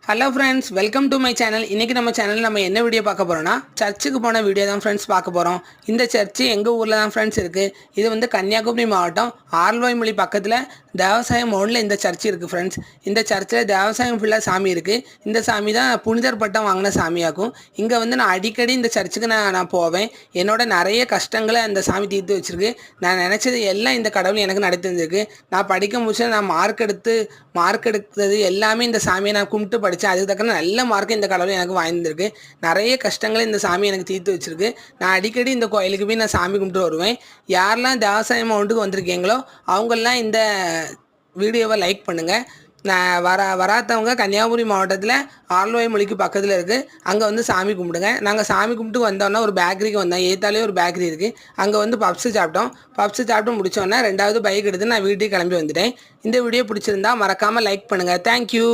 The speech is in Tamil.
Hello friends, welcome to my channel. இன்றைக்கி நம்ம சேனலில் நம்ம என்ன வீடியோ பார்க்க போகிறோம்னா, சர்ச்சுக்கு போன வீடியோ தான் ஃப்ரெண்ட்ஸ் பார்க்க போகிறோம். இந்த சர்ச்சு எங்கள் ஊரில் தான் ஃப்ரெண்ட்ஸ் இருக்குது. இது வந்து கன்னியாகுமரி மாவட்டம் ஆரல்வாய்மொழி பக்கத்தில் தேவசாயம் மோனில் இந்த சர்ச் இருக்குது ஃப்ரெண்ட்ஸ். இந்த சர்ச்சில் தேவசாயம் ஃபுல்லாக சாமி இருக்குது. இந்த சாமி தான் புனிதர் பட்டம் வாங்கின சாமியாகும். இங்கே வந்து நான் அடிக்கடி இந்த சர்ச்சுக்கு நான் போவேன். என்னோட நிறைய கஷ்டங்களை அந்த சாமி தீர்த்து வச்சுருக்கு. நான் நினச்சது எல்லாம் இந்த கடவுள் எனக்கு நடத்தி வந்திருக்கு. நான் படிக்க முடிச்ச நான் மார்க் எடுத்தது எல்லாமே இந்த சாமியை நான் கும்பிட்டு படித்தேன். அதுக்கு தக்க நல்ல மார்க்கு இந்த கடவுள் எனக்கு வாங்கியிருந்திருக்கு. நிறைய கஷ்டங்களை இந்த சாமி எனக்கு தீர்த்து வச்சுருக்கு. நான் அடிக்கடி இந்த கோயிலுக்கு போய் நான் சாமி கும்பிட்டு வருவேன். யாரெல்லாம் தேவசாயம் மவுண்டுக்கு வந்திருக்கீங்களோ அவங்கெல்லாம் இந்த வீடியோவை லைக் பண்ணுங்கள். நான் வராதவங்க கன்னியாகுமரி மாவட்டத்தில் ஆரல்வாய்மொழிக்கு பக்கத்தில் இருக்குது. அங்கே வந்து சாமி கும்பிடுங்க. நாங்கள் சாமி கும்பிட்டு வந்தோன்னா ஒரு பேக்கரிக்கு வந்தோம். ஏத்தாலே ஒரு பேக்கரி இருக்குது. அங்கே வந்து பப்ஸு சாப்பிட்டு முடித்தோன்னே 2வது பைக் எடுத்து நான் வீட்டுக்கு கிளம்பி வந்துட்டேன். இந்த வீடியோ பிடிச்சிருந்தா மறக்காமல் லைக் பண்ணுங்கள். தேங்க்யூ.